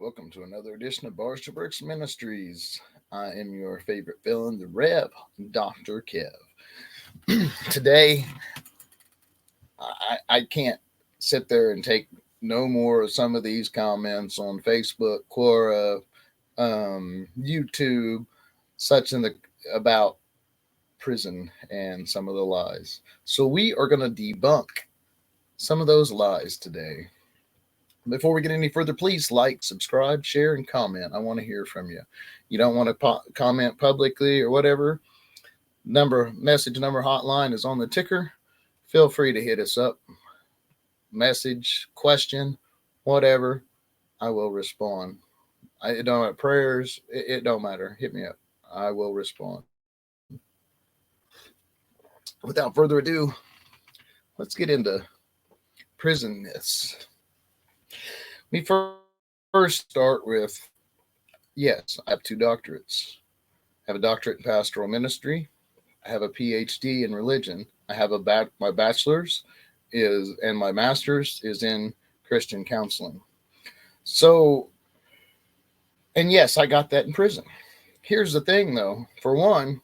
Welcome to another edition of Bars to Bricks Ministries. I am your favorite villain, the Rev, Dr. Kev. Today, I can't sit there and take no more of some of these comments on Facebook, Quora, YouTube, such in the about prison and some of the lies. So we are going to debunk some of those lies today. Before we get any further, please like, subscribe, share, and comment. I want to hear from you. You don't want to comment publicly or whatever. Message number hotline is on the ticker. Feel free to hit us up. Message, question, whatever. I will respond. It don't matter. Prayers, it don't matter. Hit me up. I will respond. Without further ado, let's get into prison myths. We first start with, yes, I have 2 doctorates. I have a doctorate in pastoral ministry. I have a PhD in religion. I have my bachelor's and my master's is in Christian counseling. So, and yes, I got that in prison. Here's the thing though. For one,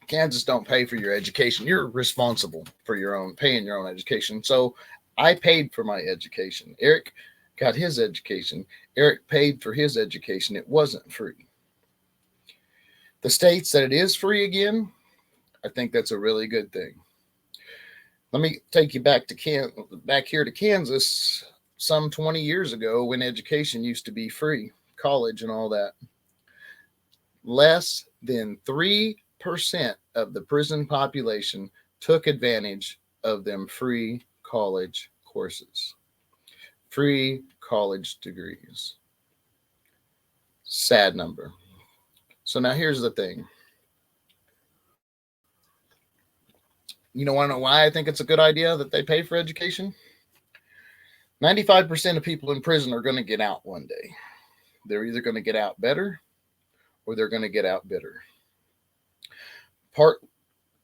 Kansas don't pay for your education. You're responsible for paying your own education. So I paid for my education. Eric got his education. Eric paid for his education. It wasn't free. The states that it is free again, I think that's a really good thing. Let me take you back here to Kansas some 20 years ago when education used to be free, college and all that. Less than 3% of the prison population took advantage of them free college courses, free college degrees. Sad number. So now here's the thing. You know, want to know why I think it's a good idea that they pay for education? 95% of people in prison are going to get out one day. They're either going to get out better or they're going to get out bitter. Part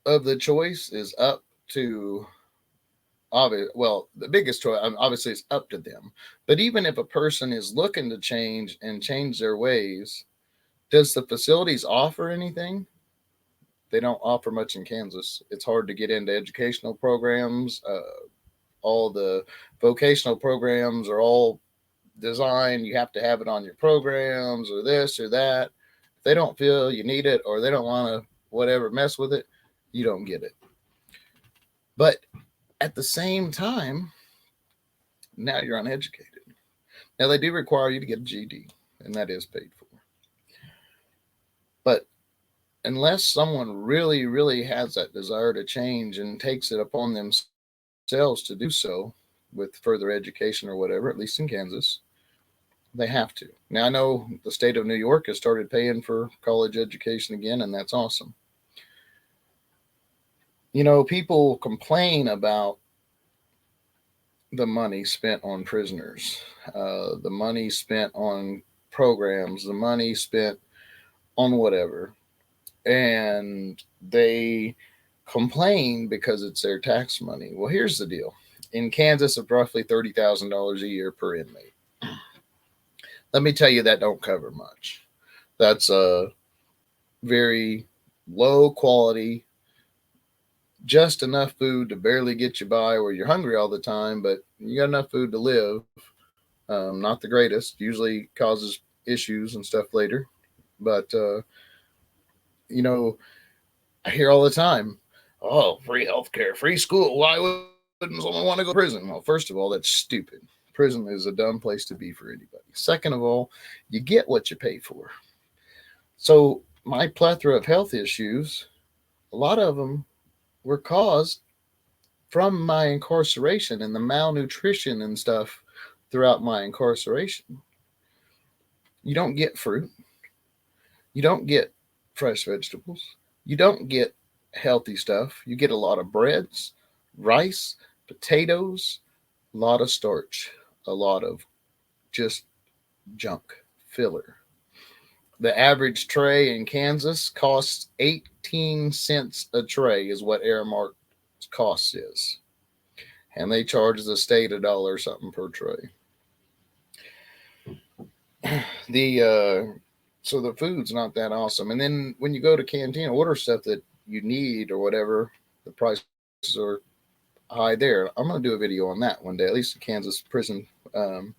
of the choice is up to, the biggest choice, obviously, is up to them. But even if a person is looking to change and change their ways, does the facilities offer anything? They don't offer much in Kansas. It's hard to get into educational programs. All the vocational programs are all designed. You have to have it on your programs or this or that. If they don't feel you need it or they don't want to mess with it, you don't get it. But at the same time, now you're uneducated. Now they do require you to get a GED, and that is paid for. But unless someone really, really has that desire to change and takes it upon themselves to do so with further education or whatever, at least in Kansas, they have to. Now, I know the state of New York has started paying for college education again, and that's awesome. You know, people complain about the money spent on prisoners, the money spent on programs, the money spent on whatever. And they complain because it's their tax money. Well, here's the deal. In Kansas, it's roughly $30,000 a year per inmate. Let me tell you, that don't cover much. That's a very low quality, just enough food to barely get you by where you're hungry all the time, but you got enough food to live. Not the greatest. Usually causes issues and stuff later. But, you know, I hear all the time, oh, free healthcare, free school. Why wouldn't someone want to go to prison? Well, first of all, that's stupid. Prison is a dumb place to be for anybody. Second of all, you get what you pay for. So my plethora of health issues, a lot of them were caused from my incarceration and the malnutrition and stuff throughout my incarceration. You don't get fruit. You don't get fresh vegetables. You don't get healthy stuff. You get a lot of breads, rice, potatoes, a lot of starch, a lot of just junk, filler. The average tray in Kansas costs 18 cents a tray is what Aramark's cost is. And they charge the state $1 something per tray. the so the food's not that awesome. And then when you go to canteen, order stuff that you need or whatever, the prices are high there. I'm gonna do a video on that one day, at least the Kansas prison. Um,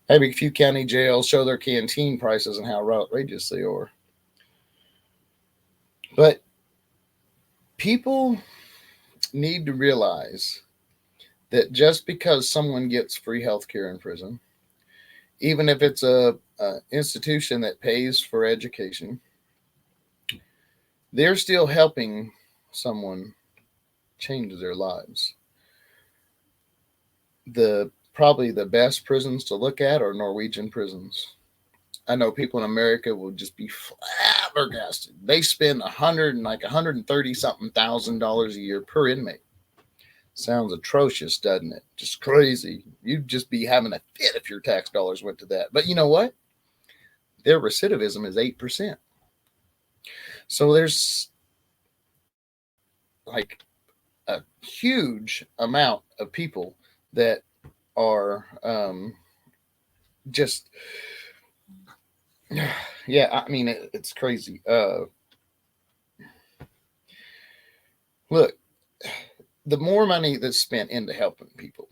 Maybe a few county jails show their canteen prices and how outrageous they are. But people need to realize that just because someone gets free health care in prison, even if it's a institution that pays for education, they're still helping someone change their lives. The Probably the best prisons to look at are Norwegian prisons. I know people in America will just be flabbergasted. They spend 130 something $1,000 a year per inmate. Sounds atrocious, doesn't it? Just crazy. You'd just be having a fit if your tax dollars went to that. But you know what? Their recidivism is 8%. So there's like a huge amount of people that are just, yeah, I mean, it's crazy. Look, the more money that's spent into helping people,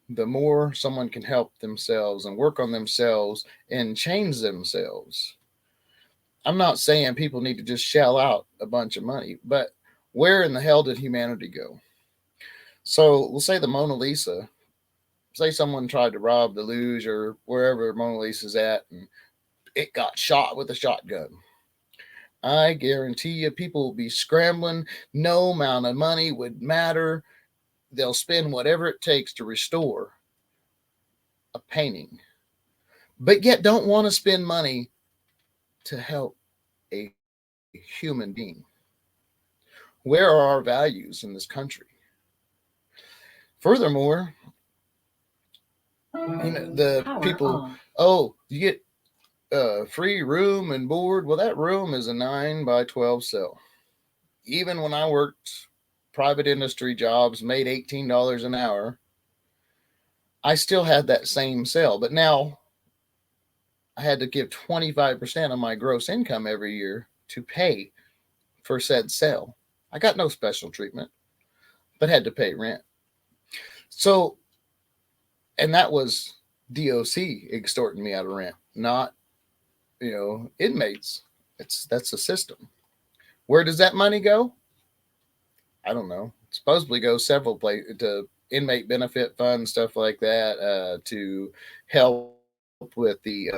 the more someone can help themselves and work on themselves and change themselves. I'm not saying people need to just shell out a bunch of money, but where in the hell did humanity go? So we'll say the Mona Lisa, say someone tried to rob the Louvre or wherever Mona Lisa's at and it got shot with a shotgun. I guarantee you people will be scrambling. No amount of money would matter. They'll spend whatever it takes to restore a painting, but yet don't want to spend money to help a human being. Where are our values in this country? Furthermore, the people, oh, you get free room and board. Well, that room is a 9 by 12 cell. Even when I worked private industry jobs, made $18 an hour, I still had that same cell. But now I had to give 25% of my gross income every year to pay for said cell. I got no special treatment, but had to pay rent. So, and that was DOC extorting me out of rent, not, inmates. That's the system. Where does that money go? I don't know. It supposedly goes several places to inmate benefit funds, stuff like that, to help with the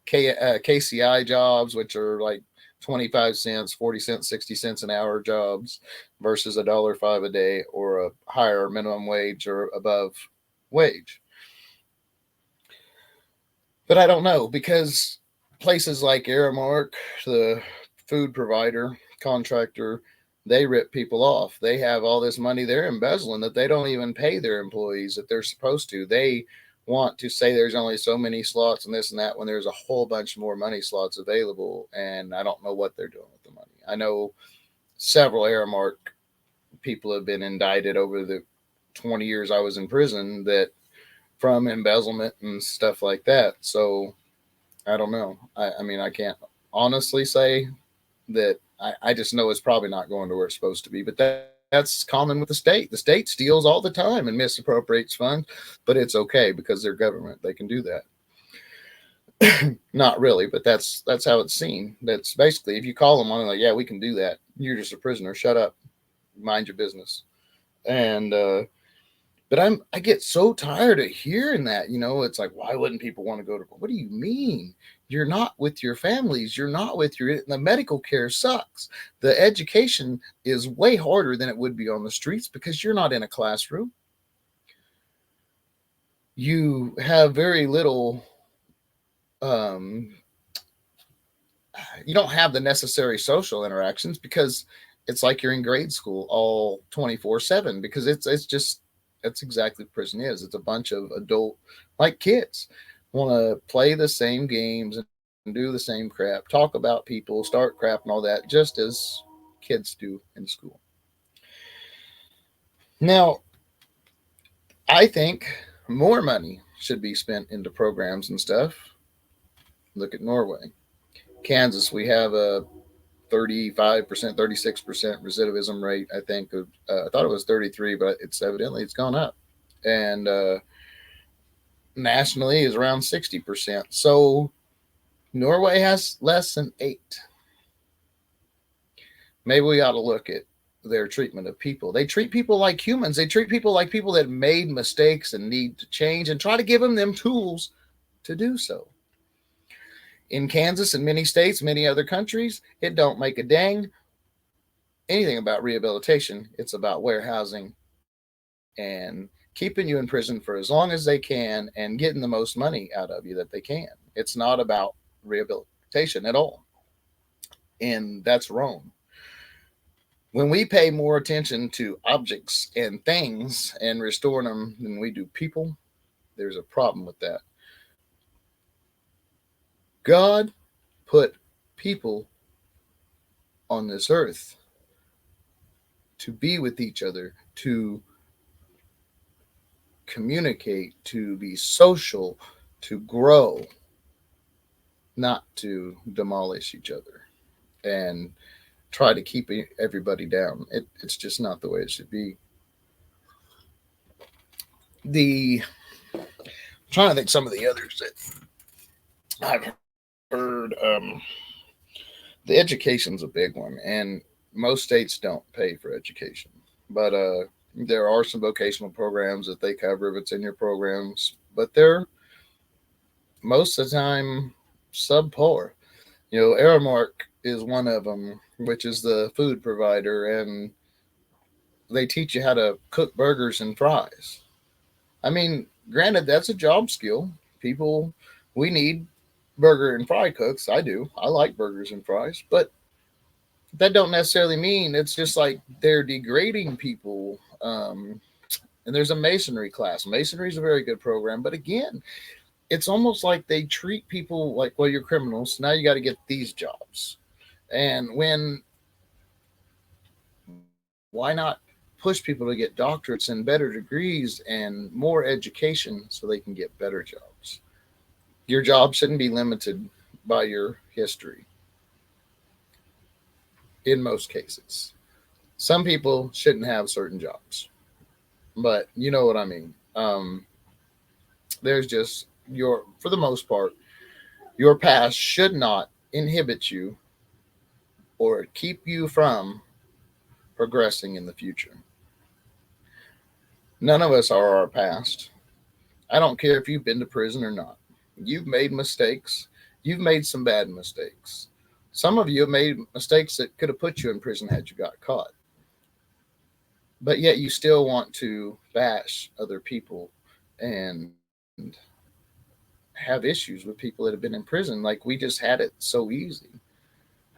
KCI jobs, which are like 25 cents, 40 cents, 60 cents an hour jobs versus $1.05 a day or a higher minimum wage or above wage. But I don't know because places like Aramark, the food provider, contractor, they rip people off. They have all this money they're embezzling that they don't even pay their employees that they're supposed to. They want to say there's only so many slots and this and that when there's a whole bunch more money slots available. And I don't know what they're doing with the money. I know several Aramark people have been indicted over the 20 years I was in prison that from embezzlement and stuff like that. So I don't know. I mean, I can't honestly say that I just know it's probably not going to where it's supposed to be. But that's common with the state. The state steals all the time and misappropriates funds, but it's okay because they're government. They can do that. Not really, but that's how it's seen. That's basically if you call them on, like, yeah, we can do that. You're just a prisoner. Shut up. Mind your business. And but I get so tired of hearing that. It's like, why wouldn't people want to go to? What do you mean? You're not with your families. You're not with the medical care sucks. The education is way harder than it would be on the streets because you're not in a classroom. You have very little. Um, you don't have the necessary social interactions because it's like you're in grade school all 24/7 because it's just that's exactly what prison is. It's a bunch of adult like kids want to play the same games and do the same crap, talk about people, start crap and all that, just as kids do in school. Now, I think more money should be spent into programs and stuff. Look at Norway. Kansas, we have a 35%, 36% recidivism rate. I think I thought it was 33, but it's gone up, and nationally is around 60%. So Norway has less than 8. Maybe we ought to look at their treatment of people. They treat people like humans. They treat people like people that made mistakes and need to change, and try to give them tools to do so. In Kansas and many states, many other countries, it don't make a dang anything about rehabilitation. It's about warehousing and keeping you in prison for as long as they can and getting the most money out of you that they can. It's not about rehabilitation at all. And that's wrong. When we pay more attention to objects and things and restoring them than we do people, there's a problem with that. God put people on this earth to be with each other, to communicate, to be social, to grow, not to demolish each other and try to keep everybody down. It's just not the way it should be. I'm trying to think some of the others that I've heard. The education's a big one, and most states don't pay for education, but there are some vocational programs that they cover if it's in your programs, but they're most of the time subpar. Aramark is one of them, which is the food provider, and they teach you how to cook burgers and fries. I mean, granted, that's a job skill. People, we need burger and fry cooks. I do. I like burgers and fries, but that don't necessarily mean it's just like they're degrading people. And there's a masonry class. Masonry is a very good program, but again, it's almost like they treat people like, well, you're criminals. Now you got to get these jobs. And why not push people to get doctorates and better degrees and more education so they can get better jobs? Your job shouldn't be limited by your history in most cases. Some people shouldn't have certain jobs, but you know what I mean. There's just for the most part, your past should not inhibit you or keep you from progressing in the future. None of us are our past. I don't care if you've been to prison or not. You've made mistakes. You've made some bad mistakes. Some of you have made mistakes that could have put you in prison had you got caught. But yet you still want to bash other people and have issues with people that have been in prison. Like we just had it so easy.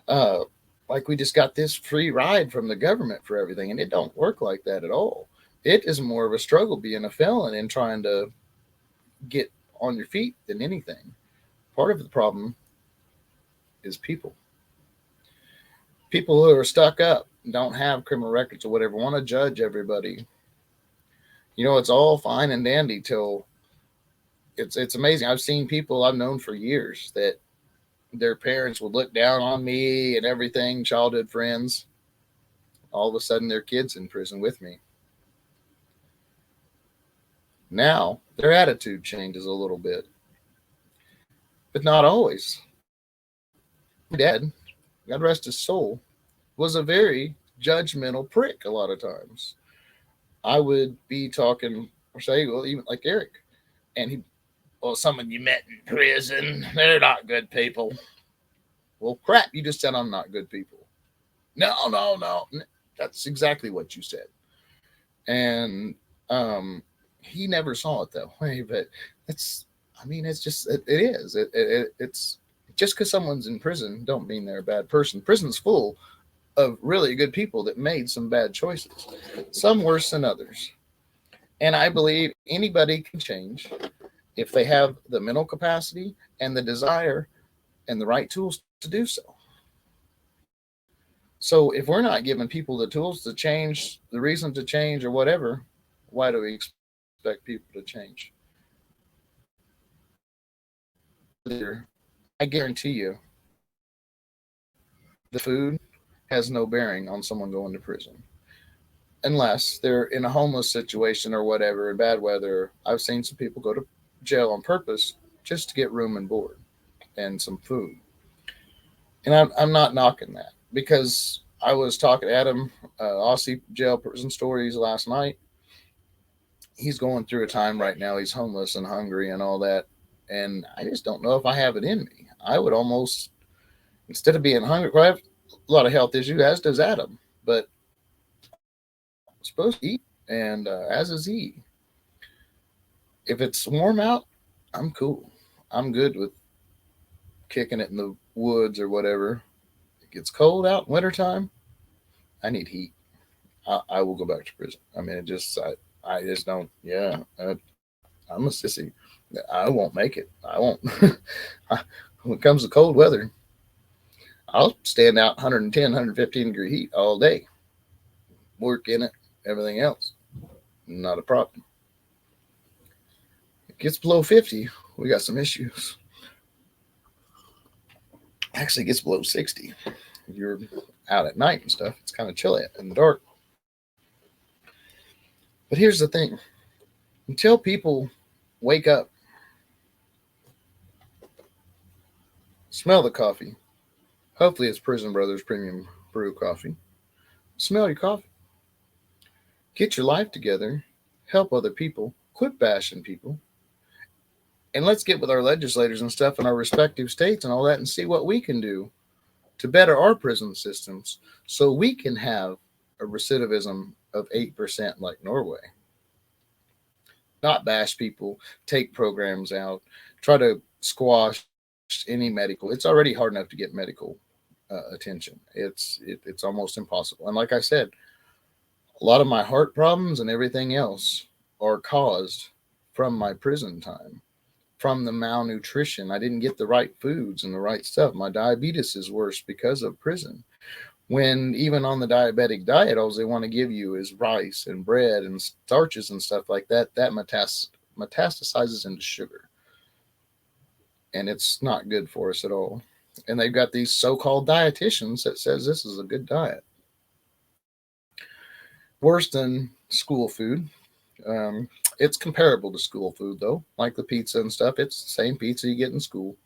Uh, like we just got this free ride from the government for everything. And it don't work like that at all. It is more of a struggle being a felon and trying to get on your feet than anything. Part of the problem is people. People who are stuck up, don't have criminal records or whatever, want to judge everybody. It's all fine and dandy till it's amazing. I've seen people I've known for years that their parents would look down on me and everything, childhood friends. All of a sudden, their kids in prison with me. Now their attitude changes a little bit, but not always. My dad, God rest his soul, was a very judgmental prick a lot of times. I would be talking or say, well, even like Eric, and he, well, someone you met in prison, they're not good people. Well, crap, you just said I'm not good people. No, no, no. That's exactly what you said. And he never saw it that way, but it's just, it is. It's just because someone's in prison don't mean they're a bad person. Prison's full of really good people that made some bad choices, some worse than others. And I believe anybody can change if they have the mental capacity and the desire and the right tools to do so. So if we're not giving people the tools to change, the reason to change or whatever, why do we expect people to change? I guarantee you, the food has no bearing on someone going to prison. Unless they're in a homeless situation or whatever in bad weather. I've seen some people go to jail on purpose just to get room and board and some food. And I'm not knocking that because I was talking to Adam, Aussie jail prison stories last night. He's going through a time right now. He's homeless and hungry and all that. And I just don't know if I have it in me. I would almost, instead of being hungry, well, I have a lot of health issues, as does Adam. But I'm supposed to eat, and as is he. If it's warm out, I'm cool. I'm good with kicking it in the woods or whatever. It gets cold out in wintertime, I need heat. I will go back to prison. I mean, I just don't. Yeah, I'm a sissy. I won't make it. I won't. When it comes to cold weather, I'll stand out 110, 115-degree heat all day, work in it, everything else. Not a problem. It gets below 50, we got some issues. Actually, it gets below 60. If you're out at night and stuff, it's kind of chilly in the dark. But here's the thing, until people wake up, smell the coffee. Hopefully, it's Prison Brothers Premium Brew coffee. Smell your coffee. Get your life together. Help other people. Quit bashing people. And let's get with our legislators and stuff in our respective states and all that and see what we can do to better our prison systems so we can have a recidivism of 8% like Norway. Not bash people, take programs out, try to squash any medical. It's already hard enough to get medical attention. It's almost impossible. And like I said, a lot of my heart problems and everything else are caused from my prison time, from the malnutrition. I didn't get the right foods and the right stuff. My diabetes is worse because of prison. When even on the diabetic diet, all they want to give you is rice and bread and starches and stuff like that. That metastasizes into sugar. And it's not good for us at all. And they've got these so-called dietitians that says this is a good diet. Worse than school food. It's comparable to school food, though, like the pizza and stuff. It's the same pizza you get in school.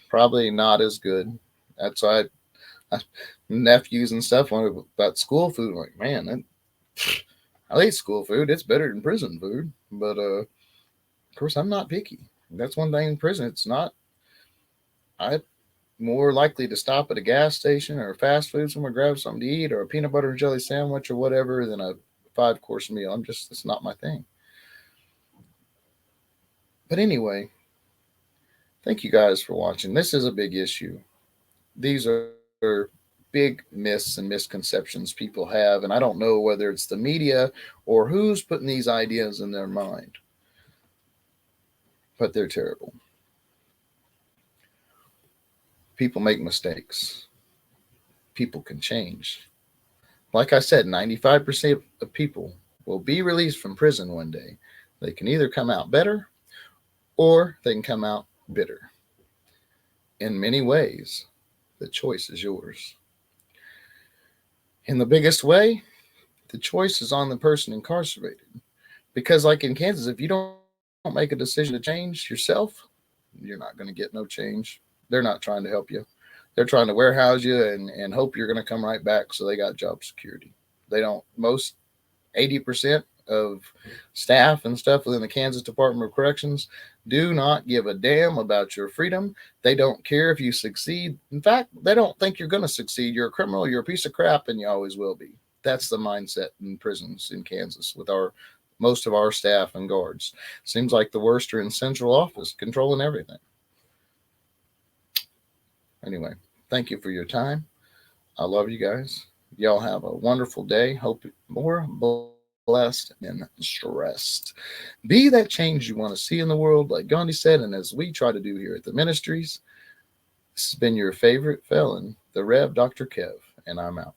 Probably not as good. That's why nephews and stuff about school food. I'm like, man, I eat school food. It's better than prison food. But of course, I'm not picky. That's one thing in prison. It's not. I'm more likely to stop at a gas station or fast food somewhere, grab something to eat, or a peanut butter and jelly sandwich or whatever, than a 5-course meal. It's not my thing. But anyway, thank you guys for watching. This is a big issue. These are big myths and misconceptions people have, and I don't know whether it's the media or who's putting these ideas in their mind, but they're terrible. People make mistakes. People can change. Like I said, 95% of people will be released from prison one day. They can either come out better or they can come out bitter. In many ways, the choice is yours. In the biggest way, the choice is on the person incarcerated. Because like in Kansas, if you don't make a decision to change yourself, you're not going to get no change. They're not trying to help you. They're trying to warehouse you and hope you're going to come right back, so they got job security. They don't. Most 80% of staff and stuff within the Kansas Department of Corrections do not give a damn about your freedom. They don't care if you succeed. In fact, they don't think you're going to succeed. You're a criminal, you're a piece of crap, and you always will be. That's the mindset in prisons in Kansas with most of our staff and guards. Seems like the worst are in central office, controlling everything. Anyway, thank you for your time. I love you guys. Y'all have a wonderful day. Hope more blessed and stressed. Be that change you want to see in the world, like Gandhi said, and as we try to do here at the ministries. This has been your favorite felon, the Rev. Dr. Kev, and I'm out.